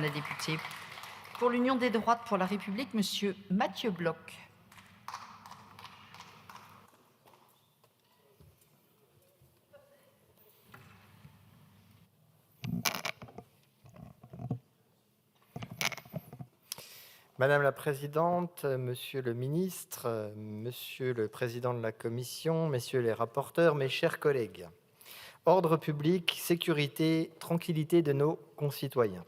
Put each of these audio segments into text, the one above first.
la députée. Pour l'Union des droites pour la République, Monsieur Mathieu Bloch. Madame la Présidente, Monsieur le Ministre, Monsieur le Président de la Commission, Messieurs les rapporteurs, mes chers collègues. Ordre public, sécurité, tranquillité de nos concitoyens.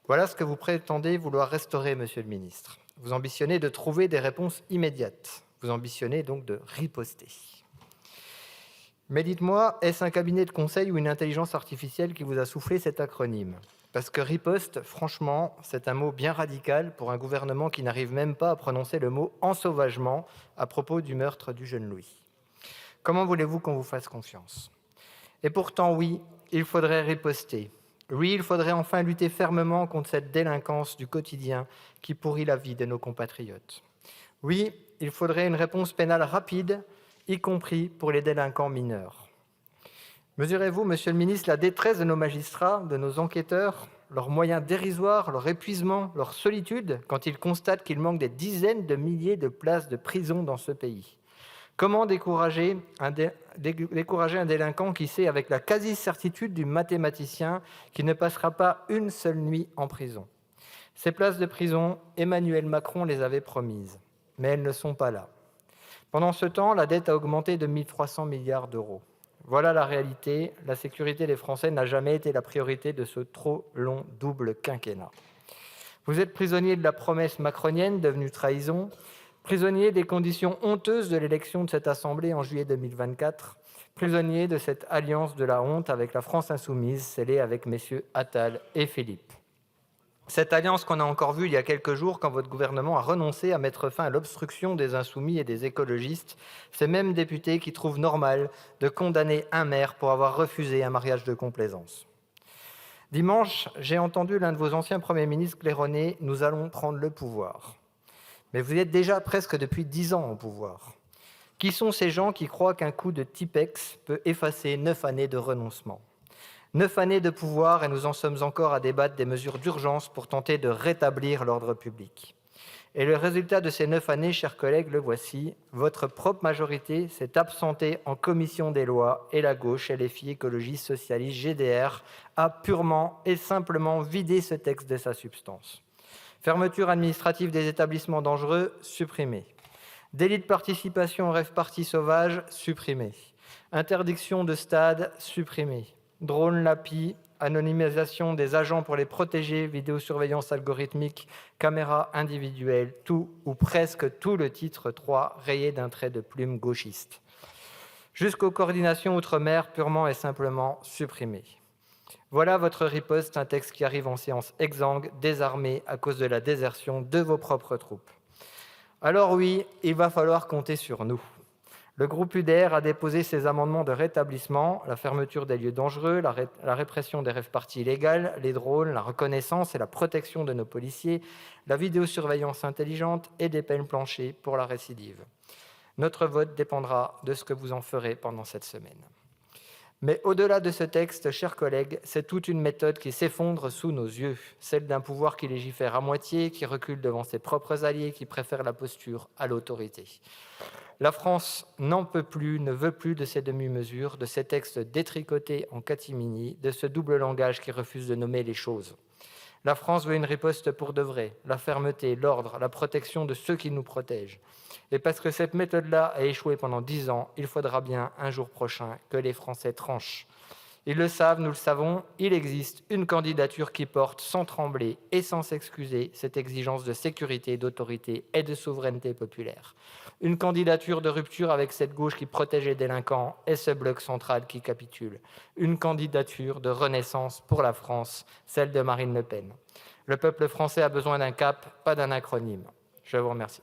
Voilà ce que vous prétendez vouloir restaurer, Monsieur le Ministre. Vous ambitionnez de trouver des réponses immédiates. Vous ambitionnez donc de riposter. Mais dites-moi, est-ce un cabinet de conseil ou une intelligence artificielle qui vous a soufflé cet acronyme ? Parce que riposte, franchement, c'est un mot bien radical pour un gouvernement qui n'arrive même pas à prononcer le mot ensauvagement à propos du meurtre du jeune Louis. Comment voulez-vous qu'on vous fasse confiance ? Et pourtant, oui, il faudrait riposter. Oui, il faudrait enfin lutter fermement contre cette délinquance du quotidien qui pourrit la vie de nos compatriotes. Oui, il faudrait une réponse pénale rapide, y compris pour les délinquants mineurs. Mesurez-vous, Monsieur le Ministre, la détresse de nos magistrats, de nos enquêteurs, leurs moyens dérisoires, leur épuisement, leur solitude, quand ils constatent qu'il manque des dizaines de milliers de places de prison dans ce pays ? Comment décourager un délinquant qui sait, avec la quasi-certitude du mathématicien, qu'il ne passera pas une seule nuit en prison ? Ces places de prison, Emmanuel Macron les avait promises, mais elles ne sont pas là. Pendant ce temps, la dette a augmenté de 1 300 milliards d'euros. Voilà la réalité. La sécurité des Français n'a jamais été la priorité de ce trop long double quinquennat. Vous êtes prisonnier de la promesse macronienne devenue trahison, prisonnier des conditions honteuses de l'élection de cette Assemblée en juillet 2024, prisonnier de cette alliance de la honte avec la France insoumise scellée avec messieurs Attal et Philippe. Cette alliance qu'on a encore vue il y a quelques jours quand votre gouvernement a renoncé à mettre fin à l'obstruction des insoumis et des écologistes, ces mêmes députés qui trouvent normal de condamner un maire pour avoir refusé un mariage de complaisance. Dimanche, j'ai entendu l'un de vos anciens premiers ministres claironner « Nous allons prendre le pouvoir ». Mais vous êtes déjà presque depuis 10 ans au pouvoir. Qui sont ces gens qui croient qu'un coup de Tipex peut effacer 9 années de renoncement ? 9 années de pouvoir et nous en sommes encore à débattre des mesures d'urgence pour tenter de rétablir l'ordre public. Et le résultat de ces 9 années, chers collègues, le voici. Votre propre majorité s'est absentée en commission des lois et la gauche, LFI, écologistes, socialistes, GDR, a purement et simplement vidé ce texte de sa substance. Fermeture administrative des établissements dangereux, supprimée. Délit de participation au rave-party sauvage, supprimé. Interdiction de stade, supprimée. Drone LAPI, anonymisation des agents pour les protéger, vidéosurveillance algorithmique, caméra individuelle, tout ou presque tout le titre 3 rayé d'un trait de plume gauchiste. Jusqu'aux coordinations outre-mer purement et simplement supprimées. Voilà votre riposte, un texte qui arrive en séance exsangue, désarmé à cause de la désertion de vos propres troupes. Alors oui, il va falloir compter sur nous. Le groupe UDR a déposé ses amendements de rétablissement, la fermeture des lieux dangereux, la répression des rave-parties illégales, les drones, la reconnaissance et la protection de nos policiers, la vidéosurveillance intelligente et des peines planchers pour la récidive. Notre vote dépendra de ce que vous en ferez pendant cette semaine. Mais au-delà de ce texte, chers collègues, c'est toute une méthode qui s'effondre sous nos yeux, celle d'un pouvoir qui légifère à moitié, qui recule devant ses propres alliés, qui préfère la posture à l'autorité. La France n'en peut plus, ne veut plus de ces demi-mesures, de ces textes détricotés en catimini, de ce double langage qui refuse de nommer les choses. La France veut une riposte pour de vrai, la fermeté, l'ordre, la protection de ceux qui nous protègent. Et parce que cette méthode-là a échoué pendant 10 ans, il faudra bien, un jour prochain, que les Français tranchent. Ils le savent, nous le savons, il existe une candidature qui porte, sans trembler et sans s'excuser, cette exigence de sécurité, d'autorité et de souveraineté populaire. Une candidature de rupture avec cette gauche qui protège les délinquants et ce bloc central qui capitule. Une candidature de renaissance pour la France, celle de Marine Le Pen. Le peuple français a besoin d'un cap, pas d'un acronyme. Je vous remercie.